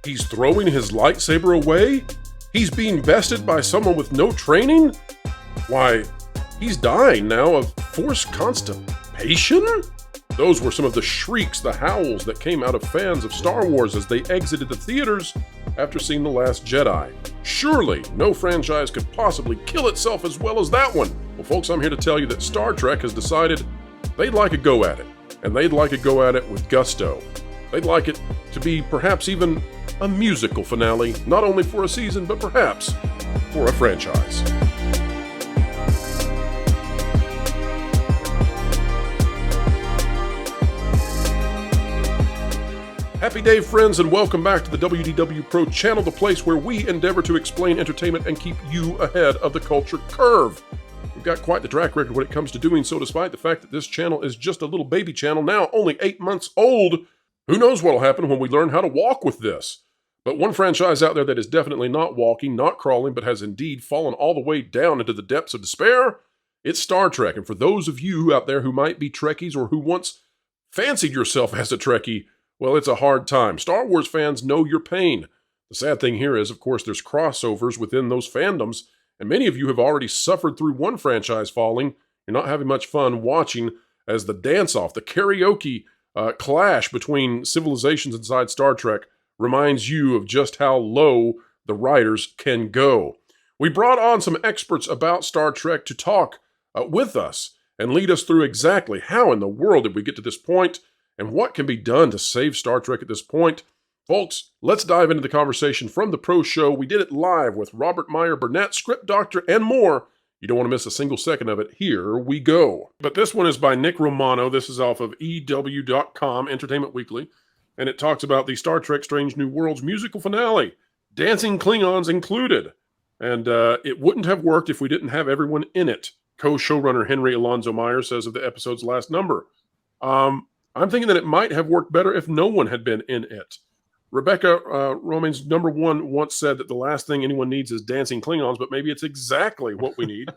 He's throwing his lightsaber away? He's being bested by someone with no training? Why, he's dying now of force constipation? Those were some of the shrieks, the howls that came out of fans of Star Wars as they exited the theaters after seeing The Last Jedi. Surely, no franchise could possibly kill itself as well as that one. Well, folks, I'm here to tell you that Star Trek has decided they'd like a go at it, and they'd like a go at it with gusto. They'd like it to be perhaps even a musical finale, not only for a season, but perhaps for a franchise. Happy day, friends, and welcome back to the WDW Pro channel, the place where we endeavor to explain entertainment and keep you ahead of the culture curve. We've got quite the track record when it comes to doing so, despite the fact that this channel is just a little baby channel, now only 8 months old. Who knows what'll happen when we learn how to walk with this? But one franchise out there that is definitely not walking, not crawling, but has indeed fallen all the way down into the depths of despair, it's Star Trek. And for those of you out there who might be Trekkies or who once fancied yourself as a Trekkie, well, it's a hard time. Star Wars fans know your pain. The sad thing here is, of course, there's crossovers within those fandoms, and many of you have already suffered through one franchise falling. You're not having much fun watching as the dance-off, the karaoke clash between civilizations inside Star Trek reminds you of just how low the writers can go. We brought on some experts about Star Trek to talk with us and lead us through exactly how in the world did we get to this point, and what can be done to save Star Trek at this point. Folks, let's dive into the conversation from the Pro Show. We did it live with Robert Meyer, Burnett, Script Doctor, and more. You don't want to miss a single second of it. Here we go. But this one is by Nick Romano. This is off of EW.com, Entertainment Weekly, and it talks about the Star Trek Strange New Worlds musical finale, dancing Klingons included. And it wouldn't have worked if we didn't have everyone in it. Co-showrunner Henry Alonzo Meyer says of the episode's last number. I'm thinking that it might have worked better if no one had been in it. Rebecca Romane's number one once said that the last thing anyone needs is dancing Klingons, but maybe it's exactly what we need.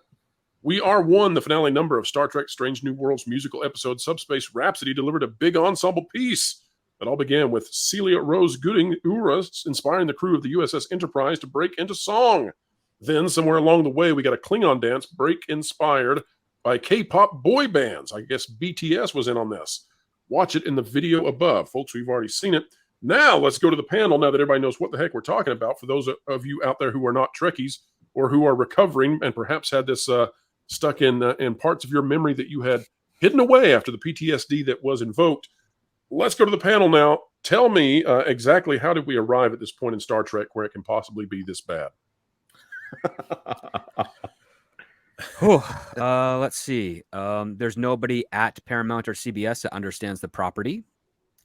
We Are One, the finale number of Star Trek Strange New Worlds musical episode Subspace Rhapsody, delivered a big ensemble piece. It all began with Celia Rose Gooding Ura inspiring the crew of the USS Enterprise to break into song. Then, somewhere along the way, we got a Klingon dance break inspired by K-pop boy bands. I guess BTS was in on this. Watch it in the video above. Folks, we've already seen it. Now, let's go to the panel now that everybody knows what the heck we're talking about. For those of you out there who are not Trekkies or who are recovering and perhaps had this stuck in parts of your memory that you had hidden away after the PTSD that was invoked, let's go to the panel now. Tell me exactly how did we arrive at this point in Star Trek where it can possibly be this bad? Let's see. There's nobody at Paramount or CBS that understands the property.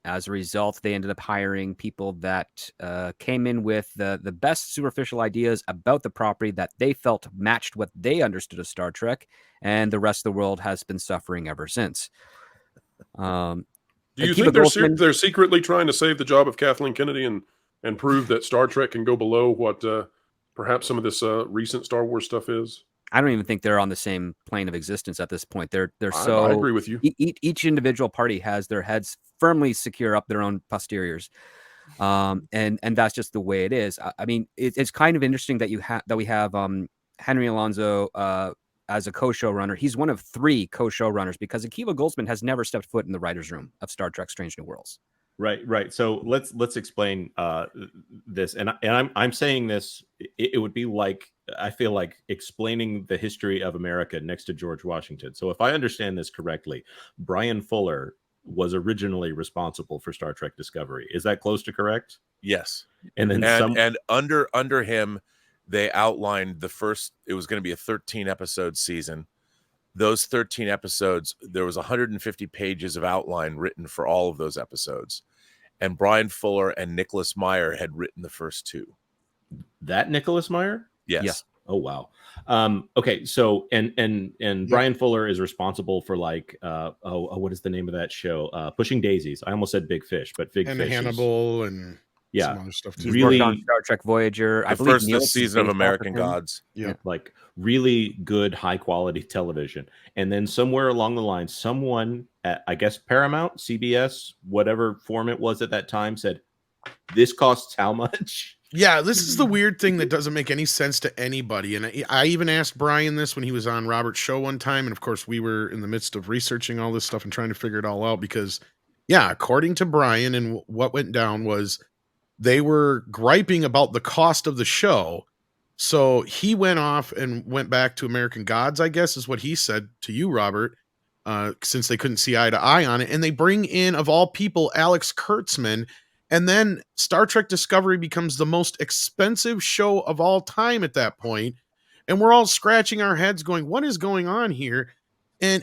As a result, they ended up hiring people that came in with the best superficial ideas about the property that they felt matched what they understood of Star Trek, and the rest of the world has been suffering ever since. Do you think they're secretly trying to save the job of Kathleen Kennedy and prove that Star Trek can go below what perhaps some of this recent Star Wars stuff is? I don't even think they're on the same plane of existence at this point. They're so. I agree with you. Each individual party has their heads firmly secure up their own posteriors, and that's just the way it is. I mean, it's kind of interesting that we have Henry Alonzo as a co-showrunner. He's one of 3 co-showrunners because Akiva Goldsman has never stepped foot in the writers' room of Star Trek: Strange New Worlds. Right. So let's explain this, and I'm saying this. It would be like, I feel like explaining the history of America next to George Washington. So if I understand this correctly, Brian Fuller was originally responsible for Star Trek Discovery. Is that close to correct? Yes. And then and under him, they outlined the first. It was going to be a 13 episode season. Those 13 episodes, there was 150 pages of outline written for all of those episodes. And Brian Fuller and Nicholas Meyer had written the first 2. That Nicholas Meyer? Yes. Yeah. Oh, wow. Okay. So, and Brian Fuller is responsible for what is the name of that show? Pushing Daisies. I almost said Big Fish, but Big Fish. And Hannibal and some other stuff too. Really, on Star Trek Voyager. The first season of American Gods. Yeah. Like really good, high quality television. And then somewhere along the line, someone at, I guess, Paramount, CBS, whatever form it was at that time, said, this costs how much? Yeah, this is the weird thing that doesn't make any sense to anybody. And I even asked Brian this when he was on Robert's show one time. And of course, we were in the midst of researching all this stuff and trying to figure it all out because, yeah, according to Brian and what went down was they were griping about the cost of the show. So he went off and went back to American Gods, I guess is what he said to you, Robert, since they couldn't see eye to eye on it. And they bring in, of all people, Alex Kurtzman. And then Star Trek Discovery becomes the most expensive show of all time at that point. And we're all scratching our heads going, what is going on here? And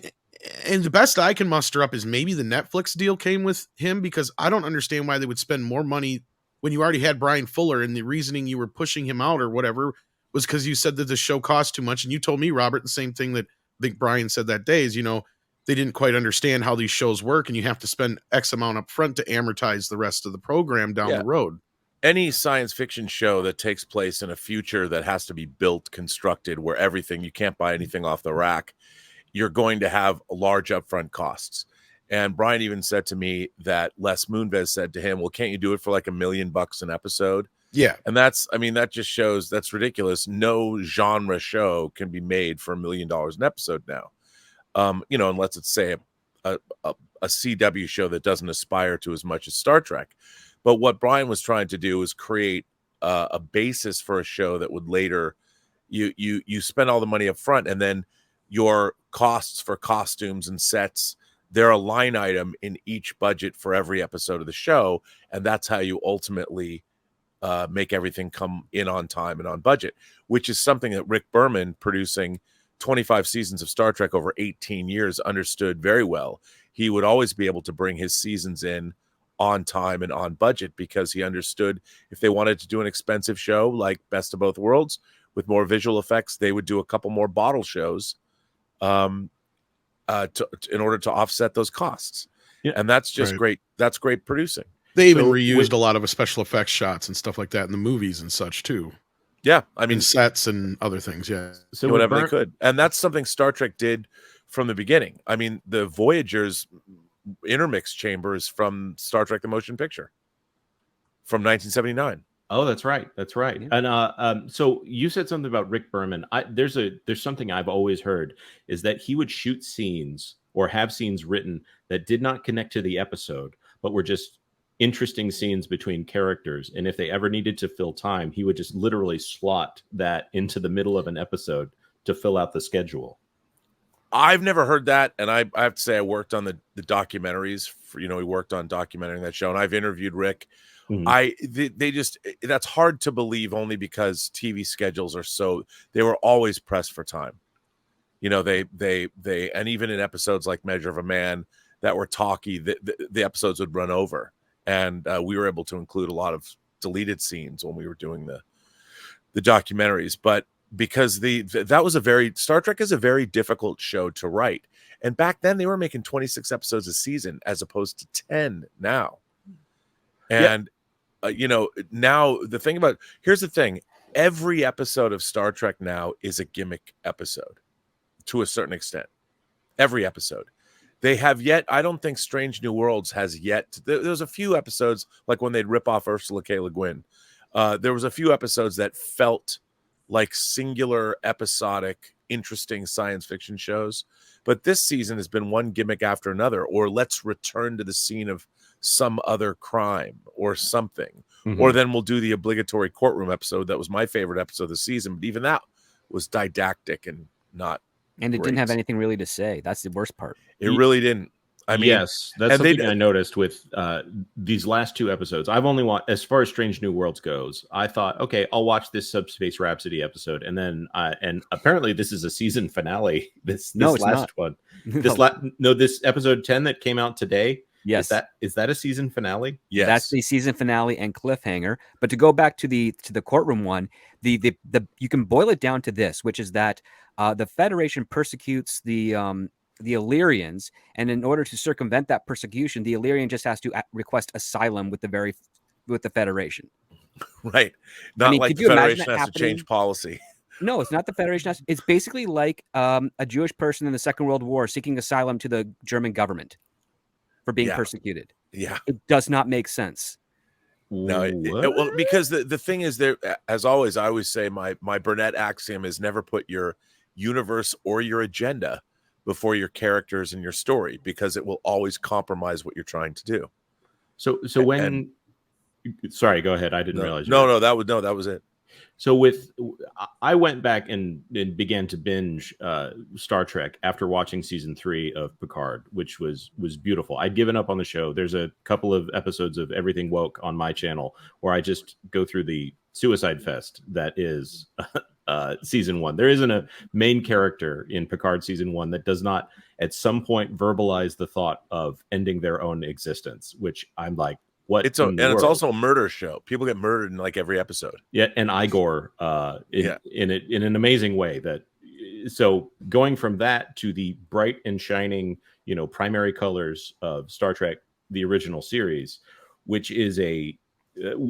the best I can muster up is maybe the Netflix deal came with him, because I don't understand why they would spend more money when you already had Brian Fuller, and the reasoning you were pushing him out or whatever was because you said that the show cost too much. And you told me, Robert, the same thing that I think Brian said that day is, they didn't quite understand how these shows work, and you have to spend X amount up front to amortize the rest of the program down the road. Any science fiction show that takes place in a future that has to be built, constructed, where you can't buy anything off the rack, you're going to have large upfront costs. And Brian even said to me that Les Moonves said to him, well, can't you do it for like $1 million an episode? Yeah. And that just shows that's ridiculous. No genre show can be made for $1 million an episode now. Unless it's, say, a CW show that doesn't aspire to as much as Star Trek. But what Brian was trying to do is create a basis for a show that would later, you spend all the money up front, and then your costs for costumes and sets, they're a line item in each budget for every episode of the show, and that's how you ultimately make everything come in on time and on budget, which is something that Rick Berman, producing 25 seasons of Star Trek over 18 years, understood very well. He would always be able to bring his seasons in on time and on budget, because he understood if they wanted to do an expensive show like Best of Both Worlds with more visual effects, they would do a couple more bottle shows in order to offset those costs. Yeah. And that's just great. That's great producing. They even reused a lot of special effects shots and stuff like that in the movies and such too. Yeah, I mean, and sets and other things. Yeah, so whatever they could, and that's something Star Trek did from the beginning. I mean, the Voyager's intermix chambers from Star Trek: The Motion Picture from 1979. Oh, that's right. That's right. Yeah. And so you said something about Rick Berman. There's something I've always heard is that he would shoot scenes or have scenes written that did not connect to the episode, but were just interesting scenes between characters, and if they ever needed to fill time, he would just literally slot that into the middle of an episode to fill out the schedule. I've never heard that, and I have to say I worked on the documentaries for, we worked on documenting that show, and I've interviewed Rick. Mm-hmm. That's hard to believe, only because TV schedules are they were always pressed for time. They and even in episodes like Measure of a Man that were talky, the episodes would run over. And we were able to include a lot of deleted scenes when we were doing the documentaries. But because Star Trek is a very difficult show to write. And back then they were making 26 episodes a season as opposed to 10 now. And, now here's the thing. Every episode of Star Trek now is a gimmick episode to a certain extent. Every episode. They have yet, I don't think Strange New Worlds has yet. There's a few episodes, like when they'd rip off Ursula K. Le Guin. There was a few episodes that felt like singular, episodic, interesting science fiction shows. But this season has been one gimmick after another, or let's return to the scene of some other crime or something. Mm-hmm. Or then we'll do the obligatory courtroom episode. That was my favorite episode of the season. But even that was didactic and not. And it didn't have anything really to say. That's the worst part. It really didn't. I mean, yes, that's something I noticed with these last two episodes. I've only watched, as far as Strange New Worlds goes, I thought, okay, I'll watch this Subspace Rhapsody episode, and then and apparently this is a season finale. This last one, this episode 10 that came out today. Yes, is that a season finale? Yes, that's the season finale and cliffhanger. But to go back to the courtroom one, the you can boil it down to this, which is that the Federation persecutes the Illyrians, and in order to circumvent that persecution, the Illyrian just has to request asylum with the Federation. Right. Not like the Federation has to change policy. No, it's not the Federation. It's basically like a Jewish person in the Second World War seeking asylum to the German government for being persecuted. Yeah. It does not make sense. No, What? because the thing is, there, as always, I always say my Burnett axiom is never put your universe or your agenda before your characters and your story, because it will always compromise what you're trying to do. So when, sorry, go ahead. I didn't realize. That was it. So I went back and began to binge Star Trek after watching season 3 of Picard, which was beautiful. I'd given up on the show. There's a couple of episodes of Everything Woke on my channel where I just go through the suicide fest that is season 1. There isn't a main character in Picard season 1 that does not at some point verbalize the thought of ending their own existence, which I'm like, what? It's also a murder show. People get murdered in like every episode. Yeah, and Igor in an amazing way. So going from that to the bright and shining, primary colors of Star Trek, the original series, which is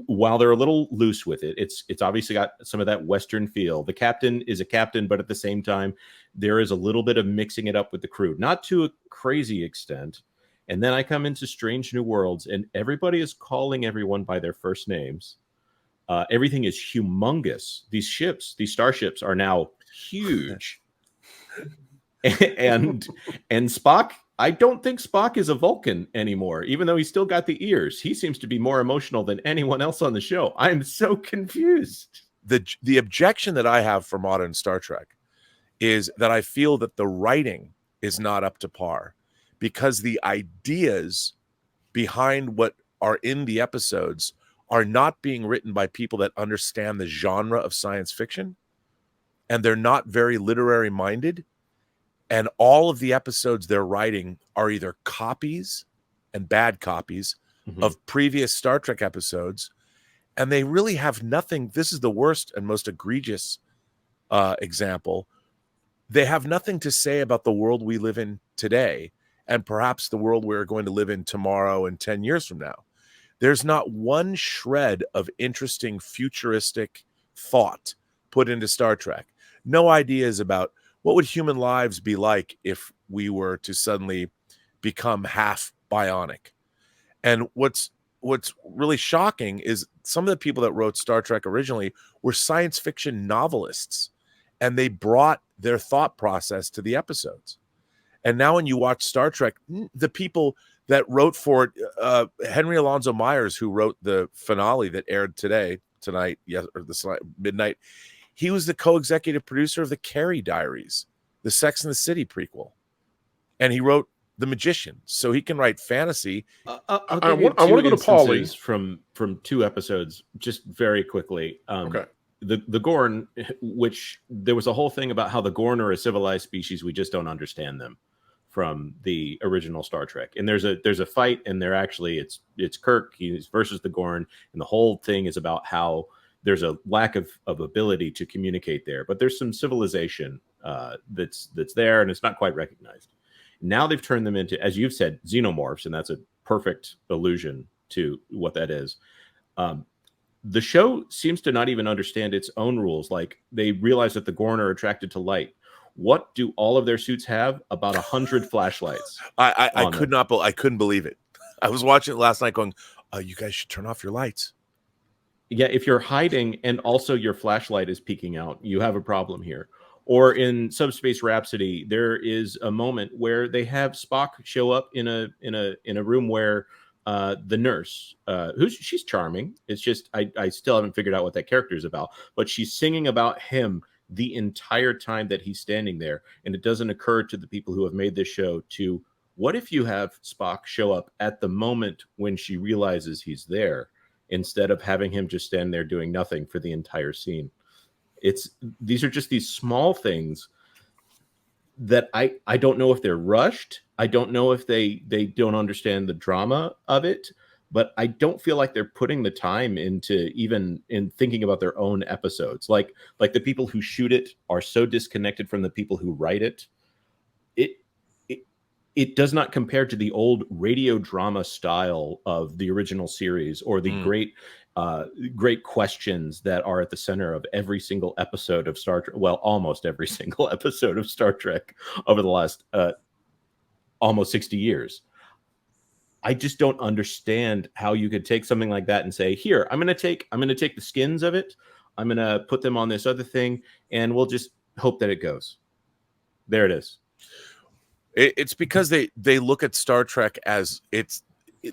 while they're a little loose with it, it's obviously got some of that Western feel. The captain is a captain, but at the same time, there is a little bit of mixing it up with the crew, not to a crazy extent. And then I come into Strange New Worlds, and everybody is calling everyone by their first names. Everything is humongous. These starships are now huge. and Spock, I don't think Spock is a Vulcan anymore, even though he's still got the ears. He seems to be more emotional than anyone else on the show. I'm so confused. The objection that I have for modern Star Trek is that I feel that the writing is not up to par, because the ideas behind what are in the episodes are not being written by people that understand the genre of science fiction, and they're not very literary minded. And all of the episodes they're writing are either copies and bad copies of previous Star Trek episodes, and they really have nothing. This is the worst and most egregious example. They have nothing to say about the world we live in today, and perhaps the world we're going to live in tomorrow and 10 years from now. There's not one shred of interesting futuristic thought put into Star Trek. No ideas about what would human lives be like if we were to suddenly become half bionic. And what's really shocking is some of the people that wrote Star Trek originally were science fiction novelists, and they brought their thought process to the episodes. And now when you watch Star Trek, the people that wrote for it, Henry Alonso Myers, who wrote the finale that aired tonight, midnight, he was the co-executive producer of the Carrie Diaries, the Sex and the City prequel. And he wrote The Magician, so he can write fantasy. I want to go to Paulie from 2 episodes, just very quickly. Okay. The Gorn, which there was a whole thing about how the Gorn are a civilized species, we just don't understand them, from the original Star Trek. And there's a fight, and they're actually it's Kirk, he's versus the Gorn, and the whole thing is about how there's a lack of ability to communicate there, but there's some civilization that's there, and it's not quite recognized. Now they've turned them into, as you've said, xenomorphs, and that's a perfect allusion to what that is. The show seems to not even understand its own rules. Like, they realize that the Gorn are attracted to light. What do all of their suits have? About 100 flashlights. I couldn't believe it. I was watching it last night going, you guys should turn off your lights. Yeah, if you're hiding and also your flashlight is peeking out, you have a problem here. Or in Subspace Rhapsody, there is a moment where they have Spock show up in a room where the nurse, she's charming. It's just I still haven't figured out what that character is about, but she's singing about him the entire time that he's standing there. And it doesn't occur to the people who have made this show to, what if you have Spock show up at the moment when she realizes he's there, instead of having him just stand there doing nothing for the entire scene? These are just these small things that I don't know if they're rushed. I don't know if they don't understand the drama of it, but I don't feel like they're putting the time into even in thinking about their own episodes. Like the people who shoot it are so disconnected from the people who write it. It does not compare to the old radio drama style of the original series, or the great questions that are at the center of every single episode of Star Trek. Well, almost every single episode of Star Trek over the last almost 60 years. I just don't understand how you could take something like that and say, here, I'm gonna take the skins of it, I'm gonna put them on this other thing, and we'll just hope that it goes. There it is. It's because they look at Star Trek as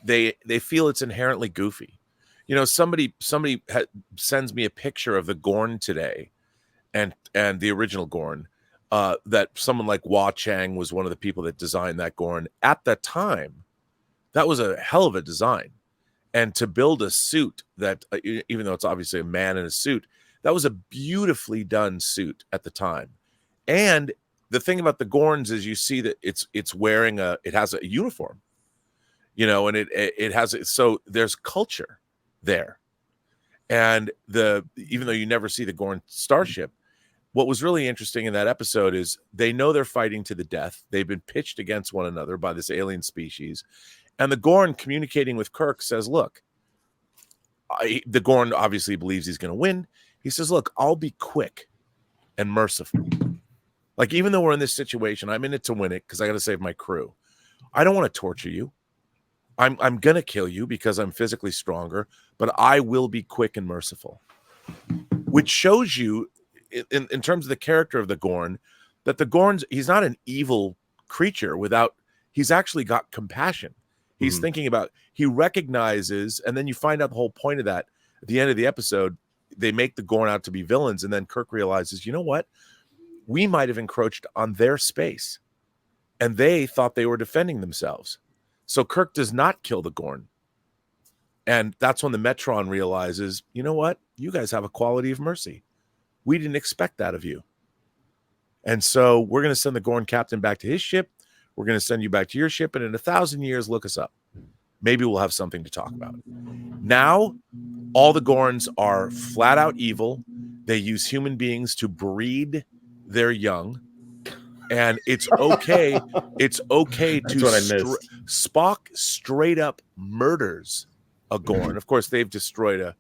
they feel it's inherently goofy. You know, somebody sends me a picture of the Gorn today, and the original Gorn. That someone like Hua Chang was one of the people that designed that Gorn at that time. That was a hell of a design, and to build a suit that, even though it's obviously a man in a suit, that was a beautifully done suit at the time. And the thing about the Gorns is you see that it's wearing it has a uniform, you know, and it has, so there's culture there. And even though you never see the Gorn starship, what was really interesting in that episode is they know they're fighting to the death. They've been pitched against one another by this alien species. And the Gorn, communicating with Kirk, says, look, the Gorn obviously believes he's going to win. He says, look, I'll be quick and merciful. Like, even though we're in this situation, I'm in it to win it because I got to save my crew. I don't want to torture you. I'm going to kill you because I'm physically stronger, but I will be quick and merciful. Which shows you, in terms of the character of the Gorn, that the Gorn's, he's not an evil creature he's actually got compassion. He's thinking about, he recognizes, and then you find out the whole point of that at the end of the episode. They make the Gorn out to be villains, and then Kirk realizes, you know what? We might have encroached on their space, and they thought they were defending themselves. So Kirk does not kill the Gorn. And that's when the Metron realizes, you know what? You guys have a quality of mercy. We didn't expect that of you. And so we're going to send the Gorn captain back to his ship. We're going to send you back to your ship. And in 1,000 years, look us up. Maybe we'll have something to talk about. Now, all the Gorns are flat out evil. They use human beings to breed their young. And it's okay. It's okay to Spock straight up murders a Gorn. Of course, they've destroyed a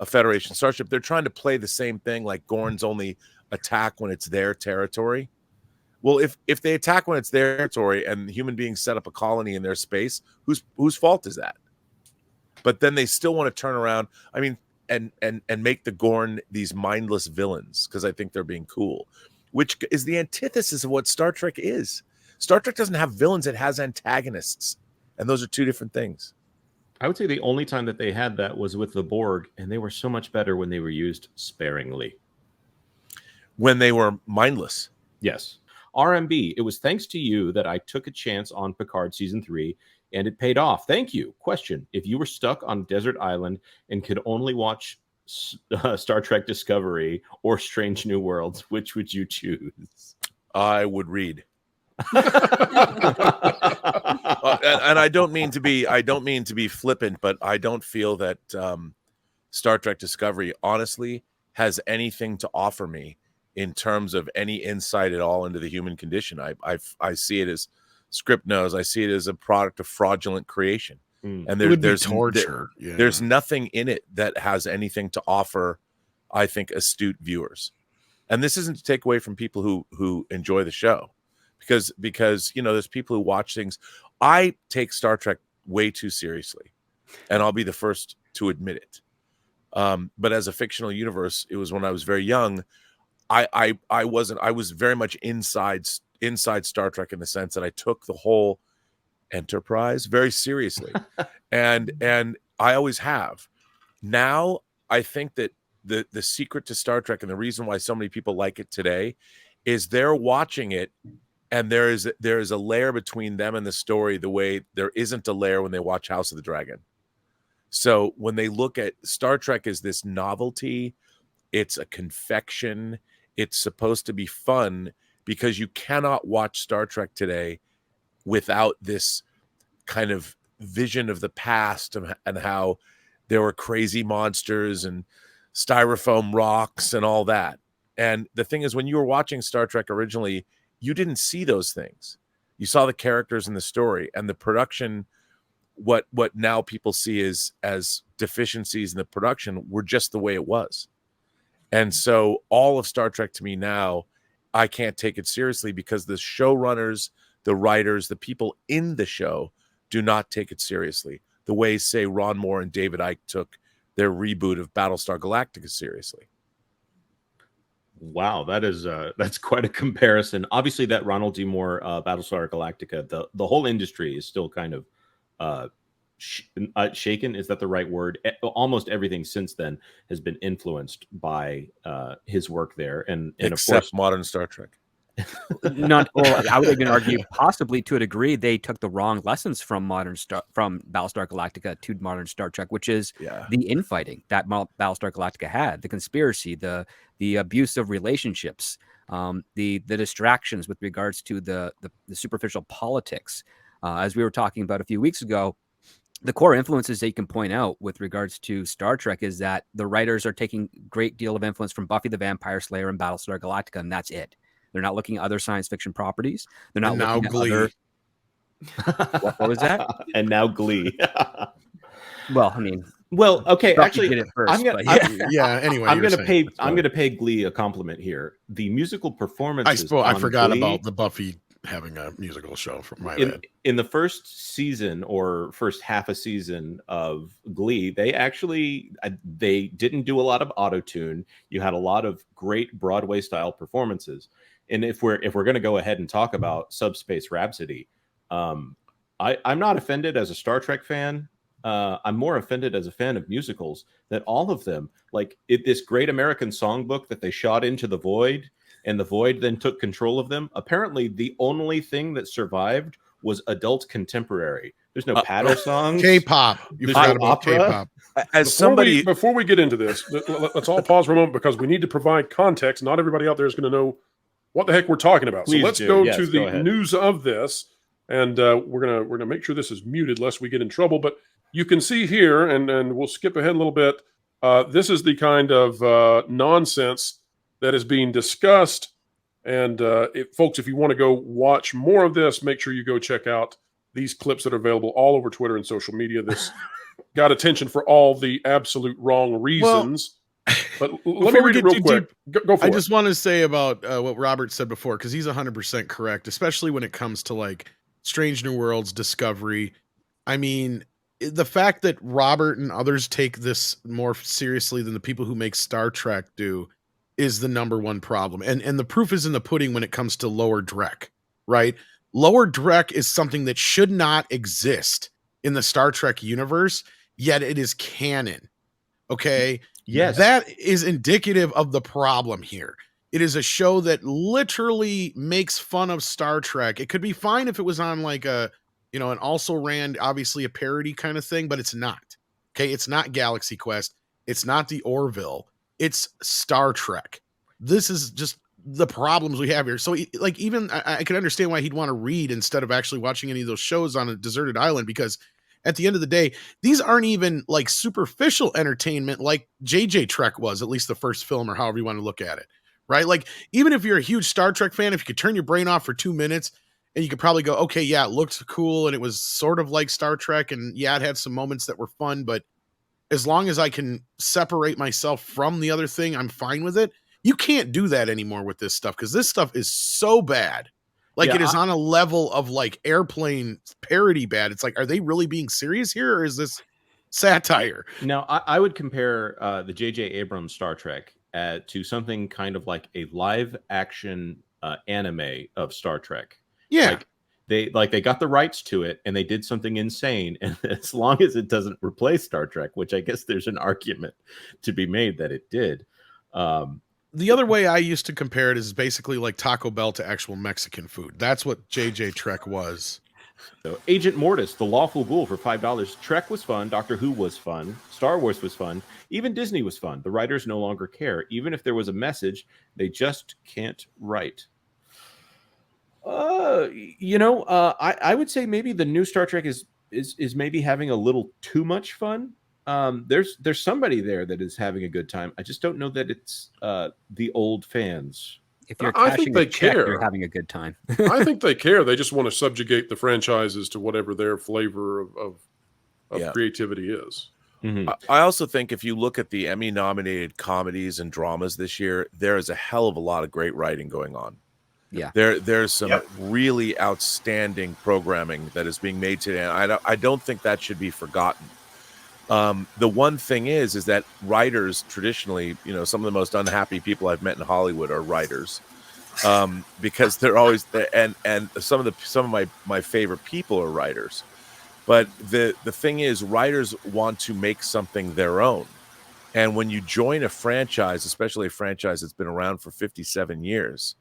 Federation starship. They're trying to play the same thing, like Gorns only attack when it's their territory. Well, if they attack when it's their territory and human beings set up a colony in their space, whose fault is that? But then they still want to turn around, I mean, and make the Gorn these mindless villains because I think they're being cool, which is the antithesis of what Star Trek is. Star Trek doesn't have villains, it has antagonists. And those are two different things. I would say the only time that they had that was with the Borg, and they were so much better when they were used sparingly. When they were mindless. Yes. RMB, it was thanks to you that I took a chance on Picard Season 3, and it paid off. Thank you. Question, if you were stuck on Desert Island and could only watch Star Trek Discovery or Strange New Worlds, which would you choose? I would read. And I don't mean to be flippant, but I don't feel that Star Trek Discovery honestly has anything to offer me in terms of any insight at all into the human condition. I see it as script knows. I see it as a product of fraudulent creation. And there's torture. There's nothing in it that has anything to offer, I think, astute viewers. And this isn't to take away from people who enjoy the show, because you know, there's people who watch things. I take Star Trek way too seriously, and I'll be the first to admit it. But as a fictional universe, it was when I was very young. I was very much inside Star Trek in the sense that I took the whole enterprise very seriously, and I always have. Now I think that the secret to Star Trek and the reason why so many people like it today is they're watching it, and there is a layer between them and the story the way there isn't a layer when they watch House of the Dragon. So when they look at Star Trek as this novelty, it's a confection. It's supposed to be fun because you cannot watch Star Trek today without this kind of vision of the past and how there were crazy monsters and styrofoam rocks and all that. And the thing is, when you were watching Star Trek originally, you didn't see those things. You saw the characters in the story and the production. What now people see as deficiencies in the production were just the way it was. And so all of Star Trek to me now, I can't take it seriously because the showrunners, the writers, the people in the show do not take it seriously the way, say, Ron Moore and David Icke took their reboot of Battlestar Galactica seriously. Wow, that's quite a comparison. Obviously, that Ronald D. Moore Battlestar Galactica, the whole industry is still kind of shaken. Is that the right word? Almost everything since then has been influenced by his work there, and Except of course, modern Star Trek. Well, I would even argue possibly to a degree they took the wrong lessons from from Battlestar Galactica to modern Star Trek, which is the infighting that Battlestar Galactica had, the conspiracy, the abuse of relationships, the distractions with regards to the superficial politics. As we were talking about a few weeks ago, the core influences that you can point out with regards to Star Trek is that the writers are taking a great deal of influence from Buffy the Vampire Slayer and Battlestar Galactica, and that's it. They're not looking at other science fiction properties. They're not looking at other. What was that? And now Glee. Well, I mean, okay. Actually, did it first, anyway, I'm gonna pay Glee a compliment here. The musical performances. I forgot about the Buffy having a musical show from my bad. In the first season or first half a season of Glee, they didn't do a lot of auto-tune. You had a lot of great Broadway style performances. And if we're going to go ahead and talk about Subspace Rhapsody, I'm not offended as a Star Trek fan. I'm more offended as a fan of musicals that all of them, this great American songbook that they shot into the void, and the void then took control of them. Apparently, the only thing that survived was adult contemporary. There's no patter songs. K-pop. You forgot about K-pop. Before we get into this, let's all pause for a moment because we need to provide context. Not everybody out there is going to know what the heck we're talking about. Please so let's do. go Yes, to go the ahead. news of this, and we're gonna make sure this is muted lest we get in trouble. But you can see here, and we'll skip ahead a little bit. This is the kind of nonsense that is being discussed. And folks, if you want to go watch more of this, make sure you go check out these clips that are available all over Twitter and social media. This got attention for all the absolute wrong reasons. But let me read it real quick. Go for it. I just want to say about what Robert said before, because he's 100% correct, especially when it comes to Strange New Worlds, Discovery. I mean, the fact that Robert and others take this more seriously than the people who make Star Trek do is the number one problem. And the proof is in the pudding when it comes to Lower Drek, right? Lower Drek is something that should not exist in the Star Trek universe, yet it is canon. Okay? Yes. That is indicative of the problem here. It is a show that literally makes fun of Star Trek. It could be fine if it was on an also ran, obviously a parody kind of thing, but it's not. Okay? It's not Galaxy Quest. It's not the Orville. It's Star Trek. This is just the problems we have here. So even I can understand why he'd want to read instead of actually watching any of those shows on a deserted island, because at the end of the day, these aren't even superficial entertainment like JJ Trek was, at least the first film, or however you want to look at it, right? Even if you're a huge Star Trek fan, if you could turn your brain off for 2 minutes and you could probably go, okay, yeah, it looked cool and it was sort of like Star Trek, and yeah, it had some moments that were fun, but as long as I can separate myself from the other thing, I'm fine with it. You can't do that anymore with this stuff, because this stuff is so bad. It is on a level of Airplane parody bad. It's are they really being serious here, or is this satire? Now, I would compare the J.J. Abrams Star Trek to something kind of like a live action anime of Star Trek. Yeah. They got the rights to it and they did something insane. And as long as it doesn't replace Star Trek, which I guess there's an argument to be made that it did. The other way I used to compare it is basically like Taco Bell to actual Mexican food. That's what JJ Trek was. So Agent Mortis, the lawful ghoul, for $5. Trek was fun. Doctor Who was fun. Star Wars was fun. Even Disney was fun. The writers no longer care. Even if there was a message, they just can't write. I would say maybe the new Star Trek is maybe having a little too much fun. There's somebody there that is having a good time. I just don't know that it's the old fans. If you're I think they care. You're having a good time. I think they care. They just want to subjugate the franchises to whatever their flavor of creativity is. Mm-hmm. I also think if you look at the Emmy-nominated comedies and dramas this year, there is a hell of a lot of great writing going on. Yeah. There's some Yep. really outstanding programming that is being made today. And I don't think that should be forgotten. The one thing is that writers traditionally, some of the most unhappy people I've met in Hollywood are writers, because they're always and some of my favorite people are writers. But the thing is, writers want to make something their own. And when you join a franchise, especially a franchise that's been around for 57 years,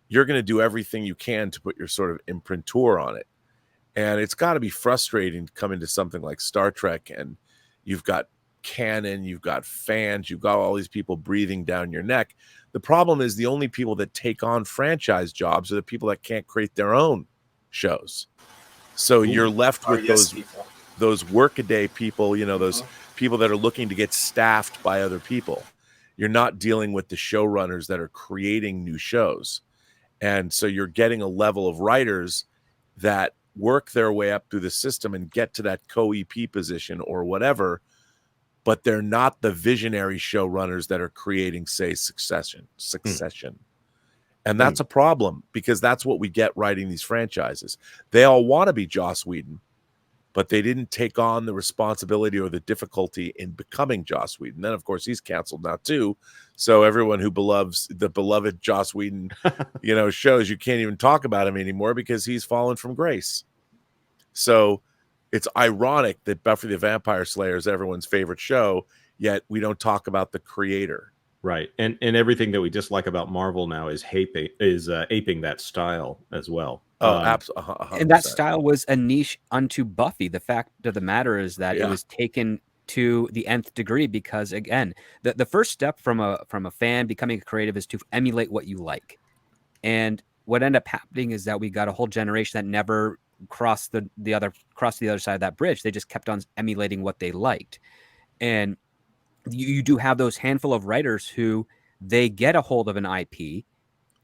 you're going to do everything you can to put your sort of imprimatur on it. And it's got to be frustrating to come into something like Star Trek, and you've got canon, you've got fans, you've got all these people breathing down your neck. The problem is the only people that take on franchise jobs are the people that can't create their own shows. So you're left with those workaday people, those people that are looking to get staffed by other people. You're not dealing with the showrunners that are creating new shows. And so you're getting a level of writers that work their way up through the system and get to that co-EP position or whatever, but they're not the visionary showrunners that are creating, say, Succession. And that's a problem, because that's what we get writing these franchises. They all want to be Joss Whedon, but they didn't take on the responsibility or the difficulty in becoming Joss Whedon. Then, of course, he's canceled now too. So everyone who loves the beloved Joss Whedon, shows, you can't even talk about him anymore because he's fallen from grace. So it's ironic that Buffy the Vampire Slayer is everyone's favorite show, yet we don't talk about the creator. Right. And everything that we dislike about Marvel now is aping that style as well. Oh, absolutely. And that style was a niche unto Buffy. The fact of the matter is that it was taken to the nth degree, because, again, the first step from a fan becoming a creative is to emulate what you like. And what ended up happening is that we got a whole generation that never crossed the other side of that bridge. They just kept on emulating what they liked. And you do have those handful of writers who they get a hold of an IP,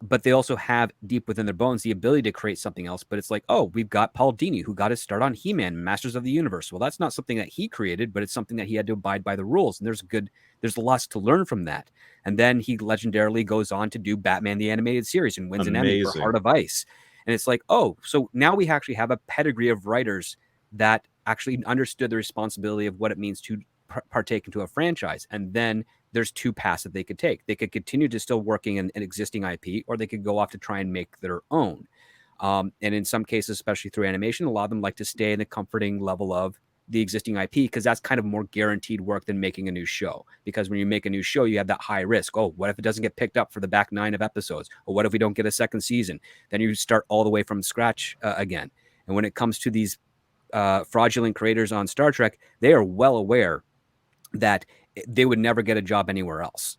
but they also have deep within their bones the ability to create something else. But it's like, oh, we've got Paul Dini, who got his start on He-Man, Masters of the Universe. Well, that's not something that he created, but it's something that he had to abide by the rules. And there's lots to learn from that. And then he legendarily goes on to do Batman the Animated Series and wins an Emmy for Heart of Ice. And it's like, oh, so now we actually have a pedigree of writers that actually understood the responsibility of what it means to partake into a franchise. And then there's two paths that they could take. They could continue to still working in an existing IP, or they could go off to try and make their own. And in some cases, especially through animation, a lot of them like to stay in the comforting level of the existing IP, because that's kind of more guaranteed work than making a new show. Because when you make a new show, you have that high risk. Oh, what if it doesn't get picked up for the back 9 of episodes? Or what if we don't get a second season? Then you start all the way from scratch again. And when it comes to these fraudulent creators on Star Trek, they are well aware that they would never get a job anywhere else.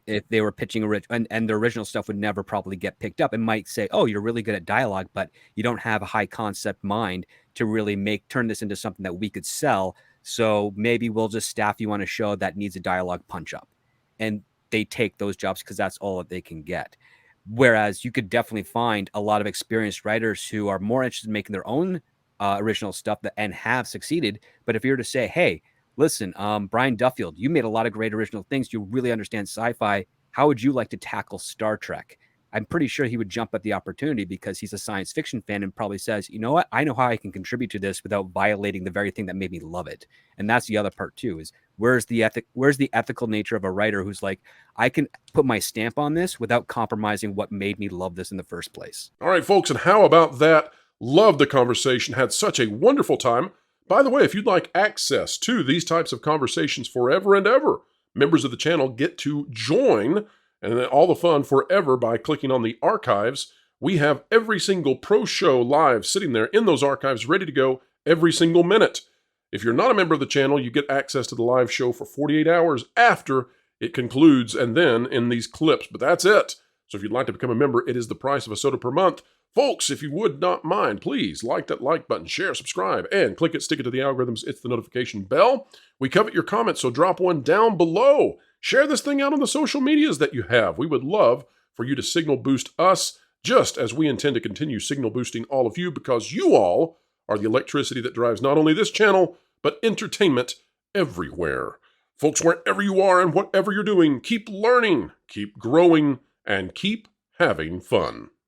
If they were pitching and their original stuff would never probably get picked up. It might say, oh, you're really good at dialogue, but you don't have a high concept mind to really turn this into something that we could sell. So maybe we'll just staff you on a show that needs a dialogue punch up. And they take those jobs because that's all that they can get. Whereas you could definitely find a lot of experienced writers who are more interested in making their own original stuff and have succeeded. But if you were to say, hey, listen, Brian Duffield, you made a lot of great original things. You really understand sci-fi. How would you like to tackle Star Trek? I'm pretty sure he would jump at the opportunity because he's a science fiction fan and probably says, you know what? I know how I can contribute to this without violating the very thing that made me love it. And that's the other part too, is where's the ethical nature of a writer who's like, I can put my stamp on this without compromising what made me love this in the first place. All right, folks, and how about that? Loved the conversation, had such a wonderful time. By the way, if you'd like access to these types of conversations forever and ever, members of the channel get to join and all the fun forever by clicking on the archives. We have every single pro show live sitting there in those archives ready to go every single minute. If you're not a member of the channel, you get access to the live show for 48 hours after it concludes and then in these clips. But that's it. So if you'd like to become a member, it is the price of a soda per month. Folks, if you would not mind, please like that like button, share, subscribe, and click it, stick it to the algorithms. It's the notification bell. We covet your comments, so drop one down below. Share this thing out on the social medias that you have. We would love for you to signal boost us, just as we intend to continue signal boosting all of you, because you all are the electricity that drives not only this channel, but entertainment everywhere. Folks, wherever you are and whatever you're doing, keep learning, keep growing, and keep having fun.